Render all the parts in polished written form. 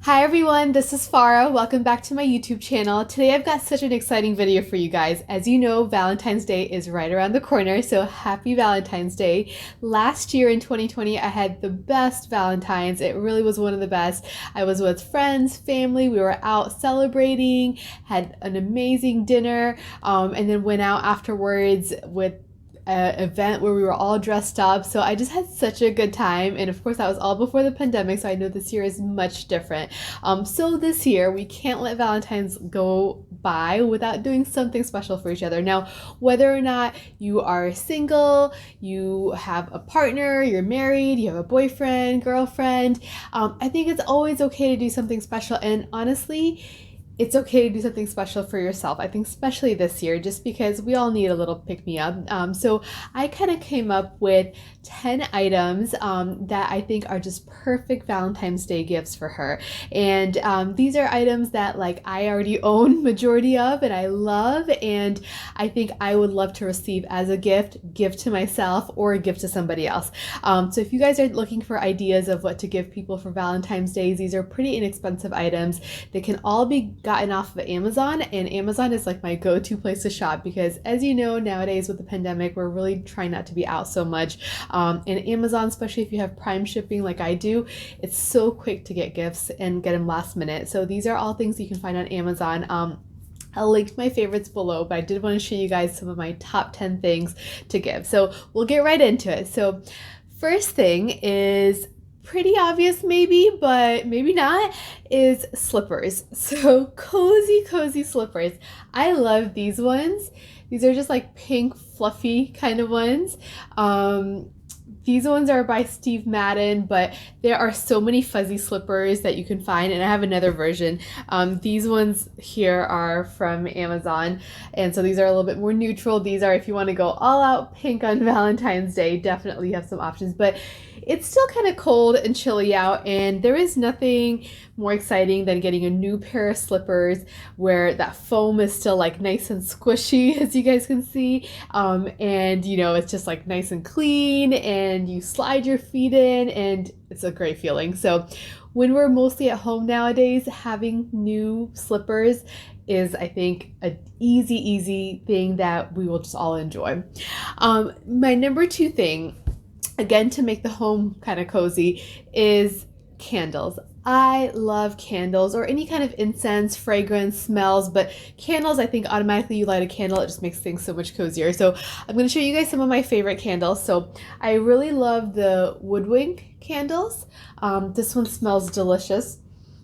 Hi everyone, this is Farah. Welcome back to my YouTube channel. Today I've got such an exciting video for you guys. As you know, Valentine's Day is right around the corner, so happy Valentine's Day. Last year in 2020, I had the best Valentine's. It really was one of the best. I was with friends, family, we were out celebrating, had an amazing dinner, and then went out afterwards with event where we were all dressed up. So I just had such a good time, and of course that was all before the pandemic, so I know this year is much different. So this year we can't let Valentine's go by without doing something special for each other. Now, whether or not you are single, you have a partner, you're married, you have a boyfriend, girlfriend, I think it's always okay to do something special. And honestly, it's okay to do something special for yourself. I think especially this year, just because we all need a little pick-me-up. So I kind of came up with 10 items that I think are just perfect Valentine's Day gifts for her. And these are items that like I already own majority of and I love, and I think I would love to receive as a gift, give to myself or give to somebody else. So if you guys are looking for ideas of what to give people for Valentine's Day, these are pretty inexpensive items. They can all be gotten off of Amazon, and Amazon is like my go-to place to shop because, as you know, nowadays with the pandemic, we're really trying not to be out so much. And Amazon, especially if you have Prime shipping like I do, it's so quick to get gifts and get them last minute. So these are all things you can find on Amazon. I'll link my favorites below, but I did want to show you guys some of my top 10 things to give. So we'll get right into it. So first thing is pretty obvious maybe, but maybe not, is slippers. So cozy slippers. I love these ones. These are just like pink fluffy kind of ones. These ones are by Steve Madden, but there are so many fuzzy slippers that you can find, and I have another version. These ones here are from Amazon, and so these are a little bit more neutral. These are if you want to go all out pink on Valentine's Day, definitely have some options, but it's still kind of cold and chilly out, and there is nothing more exciting than getting a new pair of slippers where that foam is still like nice and squishy, as you guys can see, and you know, it's just like nice and clean, and you slide your feet in, and it's a great feeling. So when we're mostly at home nowadays, having new slippers is, I think, an easy thing that we will just all enjoy. My number two thing, again, to make the home kind of cozy, is candles. I love candles, or any kind of incense, fragrance, smells, but candles, I think automatically you light a candle, it just makes things so much cozier. So I'm going to show you guys some of my favorite candles. So I really love the woodwick candles. This one smells delicious.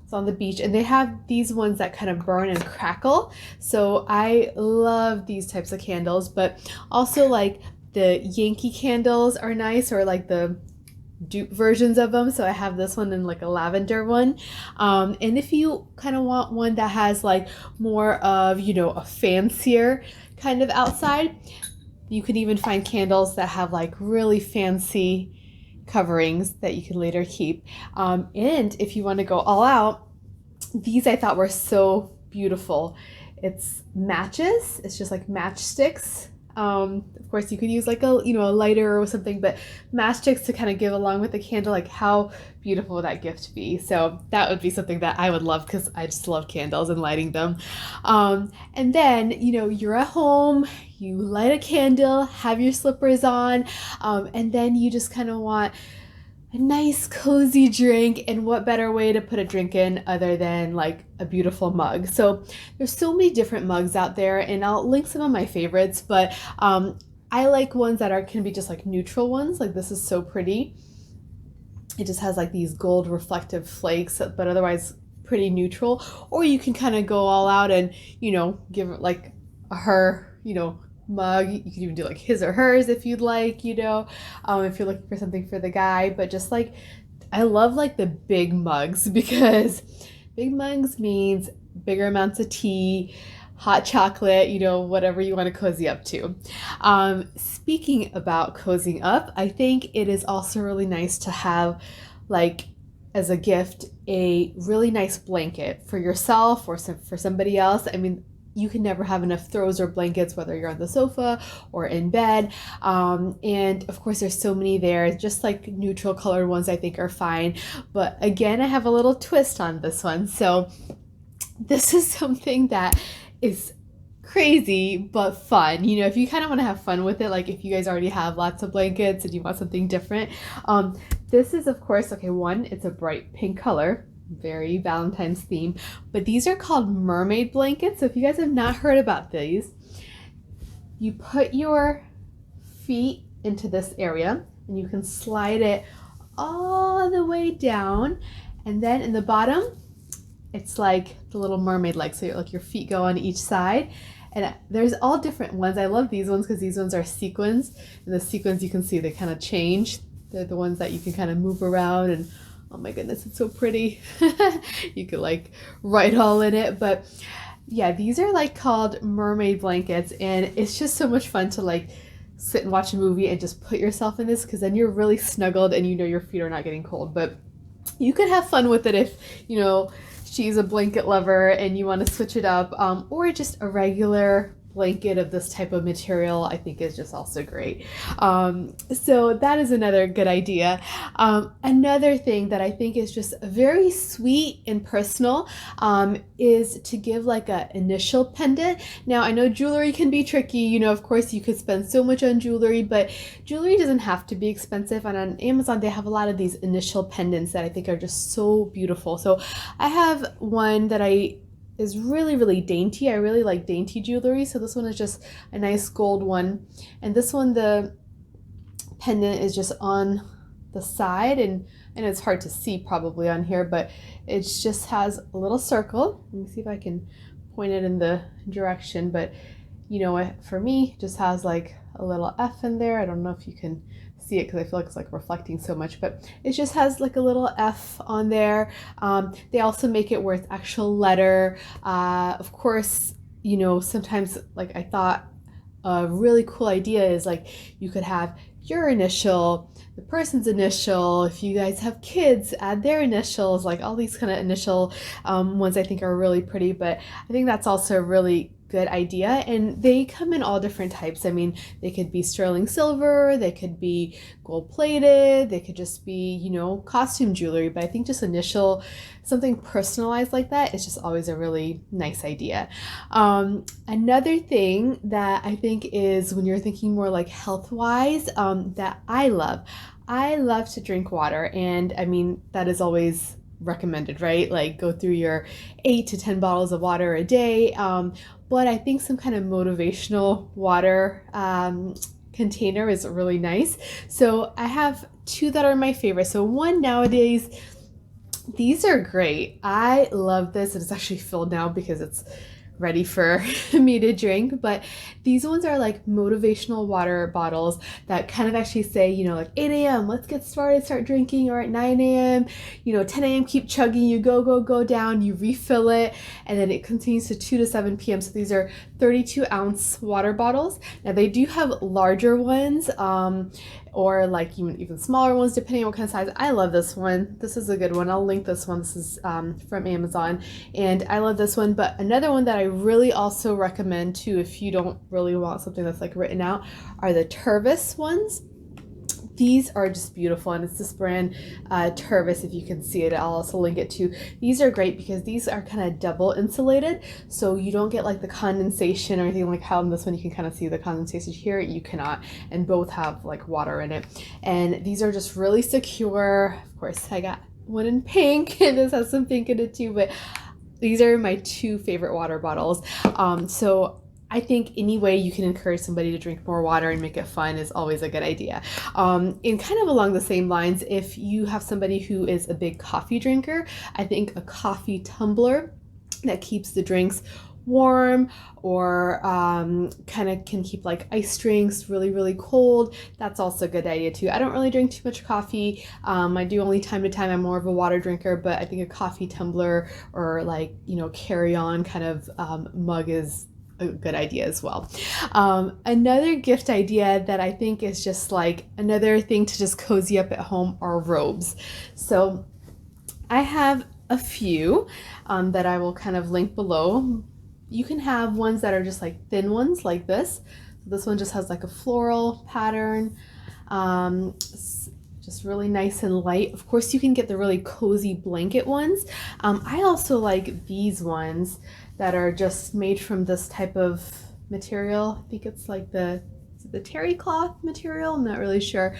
It's on the beach, and they have these ones that kind of burn and crackle. So I love these types of candles, but also like the Yankee candles are nice, or like the dupe versions of them. So I have this one and like a lavender one. And if you kind of want one that has like more of, you know, a fancier kind of outside, you can even find candles that have like really fancy coverings that you can later keep. And if you want to go all out, these I thought were so beautiful. It's matches. It's just like matchsticks. Of course you could use like a, you know, a lighter or something, but matchsticks to kind of give along with the candle. Like, how beautiful would that gift be? So that would be something that I would love, because I just love candles and lighting them. And then, you know, you're at home, you light a candle, have your slippers on, and then you just kind of want a nice cozy drink, and what better way to put a drink in other than like a beautiful mug. So there's so many different mugs out there, and I'll link some of my favorites, but I like ones that can be just like neutral ones. Like this is so pretty. It just has like these gold reflective flakes, but otherwise pretty neutral. Or you can kind of go all out and, you know, give it like her, you know, mug. You can even do like his or hers if you'd like, you know, if you're looking for something for the guy. But just like, I love like the big mugs, because big mugs means bigger amounts of tea, hot chocolate, you know, whatever you want to cozy up to. Speaking about cozying up, I think it is also really nice to have, like, as a gift, a really nice blanket for yourself or for somebody else. I mean, you can never have enough throws or blankets, whether you're on the sofa or in bed. And of course, there's so many there. Just like neutral colored ones, I think are fine. But again, I have a little twist on this one. So this is something that is crazy but fun. You know, if you kind of want to have fun with it, like if you guys already have lots of blankets and you want something different, this is, of course, okay, one, it's a bright pink color, very Valentine's theme, but these are called Mermaid Blankets. So if you guys have not heard about these, you put your feet into this area and you can slide it all the way down, and then in the bottom it's like the little mermaid legs, so like your feet go on each side. And there's all different ones. I love these ones because these ones are sequins, and the sequins, you can see they kind of change. They're the ones that you can kind of move around, and oh my goodness, it's so pretty. You could like write all in it. But yeah, these are like called Mermaid Blankets, and it's just so much fun to like sit and watch a movie and just put yourself in this, because then you're really snuggled and you know your feet are not getting cold. But you could have fun with it if, you know, she's a blanket lover and you want to switch it up, or just a regular blanket of this type of material, I think is just also great. So that is another good idea. Another thing that I think is just very sweet and personal is to give like a initial pendant. Now I know jewelry can be tricky, you know, of course you could spend so much on jewelry, but jewelry doesn't have to be expensive, and on Amazon they have a lot of these initial pendants that I think are just so beautiful. So I have one that is really dainty. I really like dainty jewelry, so this one is just a nice gold one, and this one, the pendant is just on the side, and it's hard to see probably on here, but it just has a little circle. Let me see if I can point it in the direction, but you know, for me it just has like a little F in there. I don't know if you can see it because I feel like it's like reflecting so much, but it just has like a little F on there. They also make it where it's actual letter. Of course, you know, sometimes like I thought a really cool idea is like you could have your initial, the person's initial, if you guys have kids, add their initials, like all these kind of initial ones I think are really pretty. But I think that's also a really good idea, and they come in all different types. I mean, they could be sterling silver, they could be gold plated, they could just be, you know, costume jewelry, but I think just initial, something personalized like that is just always a really nice idea. Another thing that I think is, when you're thinking more like health wise, that I love to drink water, and I mean that is always recommended, right? Like go through your 8 to 10 bottles of water a day. But I think some kind of motivational water container is really nice. So I have two that are my favorite. So one nowadays, these are great. I love this, and it's actually filled now because it's ready for me to drink. But these ones are like motivational water bottles that kind of actually say, you know, like 8 a.m. let's get started, start drinking, or at 9 a.m., you know, 10 a.m. keep chugging, you go down, you refill it, and then it continues to 2 to 7 p.m. So these are 32-ounce water bottles. Now they do have larger ones, or like even smaller ones depending on what kind of size. I love this one. This is a good one. I'll link this one. This is from Amazon, and I love this one. But another one that I really also recommend too, if you don't really want something that's like written out, are the Tervis ones. These are just beautiful, and it's this brand Tervis. If you can see it, I'll also link it too. These are great because these are kind of double insulated, so you don't get like the condensation or anything, like how in this one you can kind of see the condensation. Here you cannot, and both have like water in it. And these are just really secure. Of course, I got one in pink, and this has some pink in it too, but these are my two favorite water bottles. So I think any way you can encourage somebody to drink more water and make it fun is always a good idea. And kind of along the same lines, if you have somebody who is a big coffee drinker, I think a coffee tumbler that keeps the drinks warm, or kind of can keep like ice drinks really cold, that's also a good idea too. I don't really drink too much coffee. I do only time to time. I'm more of a water drinker, but I think a coffee tumbler or like, you know, carry on kind of mug is a good idea as well. Another gift idea that I think is just like another thing to just cozy up at home are robes. So I have a few that I will kind of link below. You can have ones that are just like thin ones like this. This one just has like a floral pattern. Just really nice and light. Of course, you can get the really cozy blanket ones. I also like these ones that are just made from this type of material. I think it's like the terry cloth material. I'm not really sure.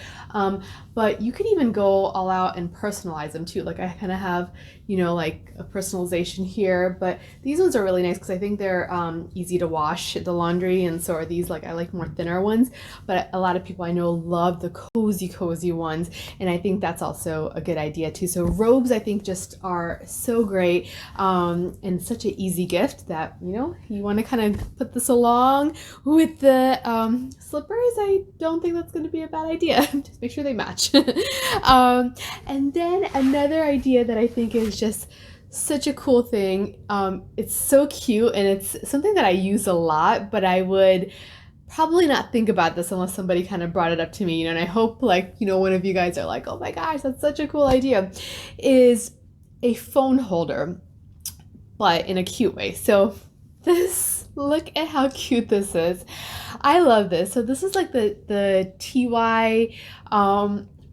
But you can even go all out and personalize them too. Like I kind of have, you know, like a personalization here, but these ones are really nice because I think they're easy to wash the laundry, and so are these. Like I like more thinner ones, but a lot of people I know love the cozy ones, and I think that's also a good idea too. So robes I think just are so great, and such an easy gift that, you know, you want to kind of put this along with the slippers. I don't think that's going to be a bad idea. Just make sure they match. And then another idea that I think is just such a cool thing. It's so cute, and it's something that I use a lot, but I would probably not think about this unless somebody kind of brought it up to me, you know, and I hope, like, you know, one of you guys are like, oh my gosh, that's such a cool idea, is a phone holder, but in a cute way. So this, look at how cute this is. I love this. So this is like the TY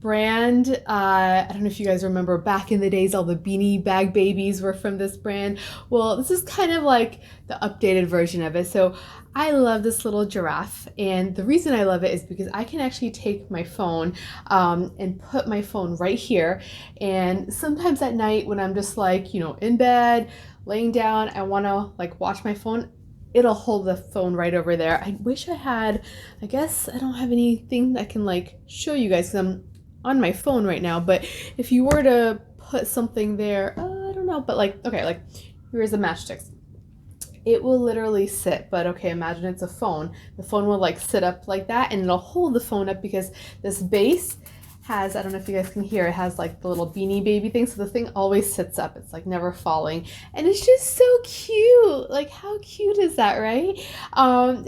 brand. I don't know if you guys remember back in the days, all the beanie bag babies were from this brand. Well, this is kind of like the updated version of it. So I love this little giraffe, and the reason I love it is because I can actually take my phone and put my phone right here, and sometimes at night when I'm just like, you know, in bed, laying down, I want to like watch my phone, it'll hold the phone right over there. I wish I had, I guess I don't have anything that can like show you guys because I'm on my phone right now, but if you were to put something there, I don't know, but like, okay, like here's a matchstick. It will literally sit, but okay, imagine it's a phone. The phone will like sit up like that, and it'll hold the phone up because this base has, I don't know if you guys can hear, it has like the little beanie baby thing, so the thing always sits up. It's like never falling, and it's just so cute. Like how cute is that, right?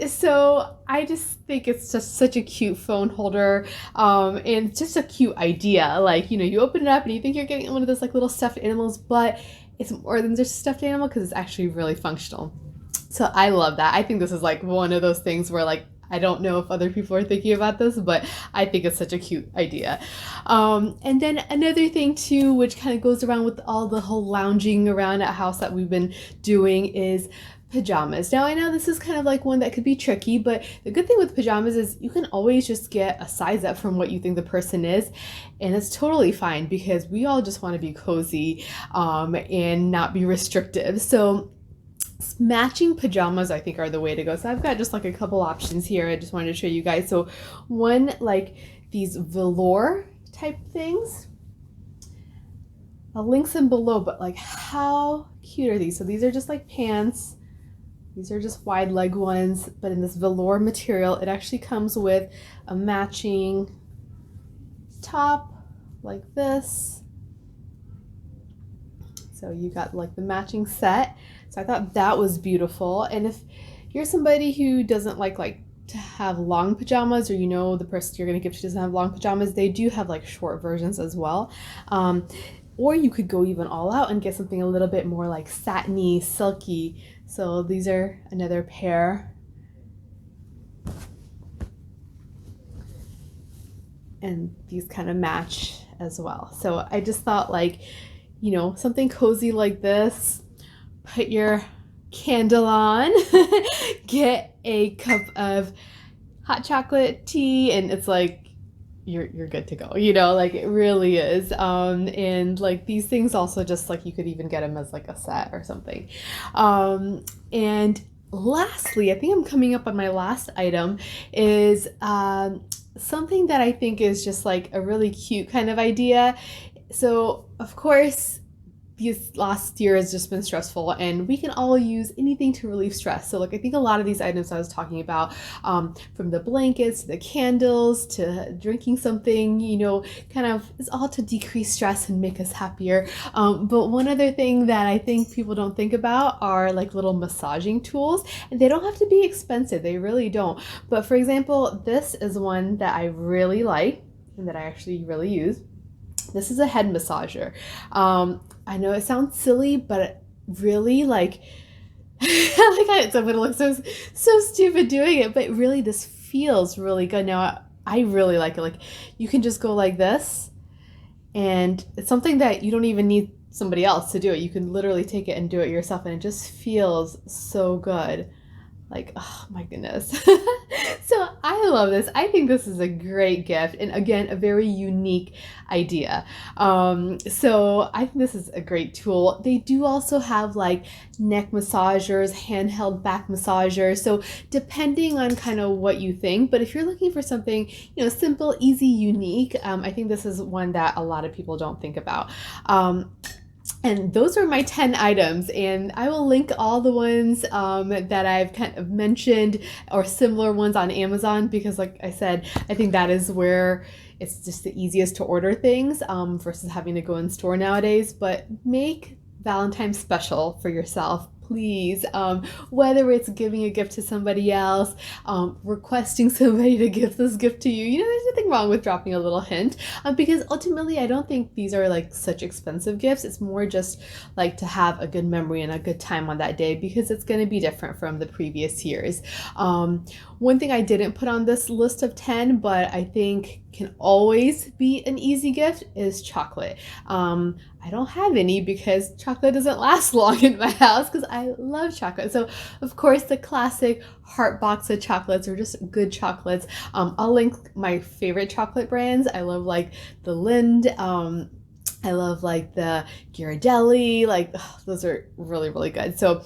So I just think it's just such a cute phone holder, and just a cute idea. Like, you know, you open it up and you think you're getting one of those like little stuffed animals, but it's more than just a stuffed animal because it's actually really functional. So I love that. I think this is like one of those things where like, I don't know if other people are thinking about this, but I think it's such a cute idea. And then another thing too, which kind of goes around with all the whole lounging around at house that we've been doing, is pajamas. Now I know this is kind of like one that could be tricky, but the good thing with pajamas is you can always just get a size up from what you think the person is, and it's totally fine because we all just want to be cozy and not be restrictive. So matching pajamas I think are the way to go. So I've got just like a couple options here. I just wanted to show you guys. So one, like these velour type things, I'll link them below, but like how cute are these? So these are just like pants. These are just wide leg ones, but in this velour material. It actually comes with a matching top like this. So you got like the matching set. So I thought that was beautiful. And if you're somebody who doesn't like to have long pajamas, or you know the person you're going to give to doesn't have long pajamas, they do have like short versions as well. Or you could go even all out and get something a little bit more like satiny, silky. So these are another pair. And these kind of match as well. So I just thought, like, you know, something cozy like this, put your candle on, get a cup of hot chocolate tea, and it's like you're good to go, you know, like it really is. And like these things also, just like you could even get them as like a set or something. And lastly, I think I'm coming up on my last item, is something that I think is just like a really cute kind of idea. So of course, this last year has just been stressful, and we can all use anything to relieve stress. So like I think a lot of these items I was talking about, from the blankets to the candles to drinking something, you know, kind of is all to decrease stress and make us happier. But one other thing that I think people don't think about are like little massaging tools, and they don't have to be expensive. They really don't. But for example, this is one that I really like and that I actually really use. This is a head massager. I know it sounds silly, but really, like, Like I'm gonna look so stupid doing it, but really this feels really good. Now I really like it. Like you can just go like this, and it's something that you don't even need somebody else to do it. You can literally take it and do it yourself, and it just feels so good. Like, oh my goodness. So I love this. I think this is a great gift. And again, a very unique idea. So I think this is a great tool. They do also have like neck massagers, handheld back massagers. So depending on kind of what you think, but if you're looking for something, simple, easy, unique, I think this is one that a lot of people don't think about. And those are my 10 items, and I will link all the ones that I've kind of mentioned or similar ones on Amazon, because like I said, I think that is where it's just the easiest to order things versus having to go in store nowadays. But make Valentine's special for yourself, please. Whether it's giving a gift to somebody else, requesting somebody to give this gift to you, there's nothing wrong with dropping a little hint, because ultimately I don't think these are like such expensive gifts. It's more just like to have a good memory and a good time on that day, because it's going to be different from the previous years. One thing I didn't put on this list of 10, but I think can always be an easy gift, is chocolate. I don't have any because chocolate doesn't last long in my house, because I love chocolate. So of course the classic heart box of chocolates, or just good chocolates. I'll link my favorite chocolate brands. I love like the Lind. I love like the Ghirardelli. Like those are really, really good. So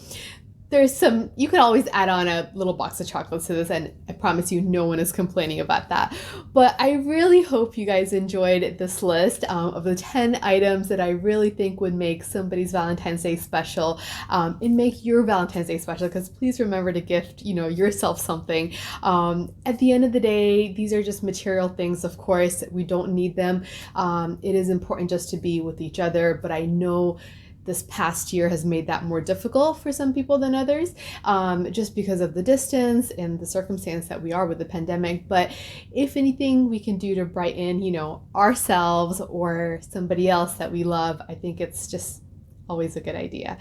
there's some, you can always add on a little box of chocolates to this, and I promise you no one is complaining about that. But I really hope you guys enjoyed this list of the 10 items that I really think would make somebody's Valentine's Day special, and make your Valentine's Day special, because please remember to gift, yourself something. At the end of the day, these are just material things, of course. We don't need them. It is important just to be with each other, but I know this past year has made that more difficult for some people than others, just because of the distance and the circumstance that we are with the pandemic. But if anything we can do to brighten, ourselves or somebody else that we love, I think it's just always a good idea.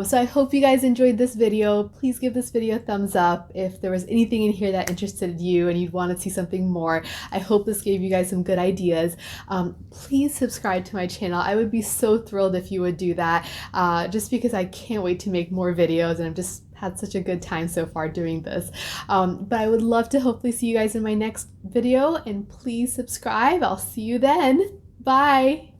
So I hope you guys enjoyed this video. Please give this video a thumbs up. If there was anything in here that interested you and you'd want to see something more, I hope this gave you guys some good ideas. Please subscribe to my channel. I would be so thrilled if you would do that, just because I can't wait to make more videos, and I've just had such a good time so far doing this. But I would love to hopefully see you guys in my next video, and please subscribe. I'll see you then. Bye.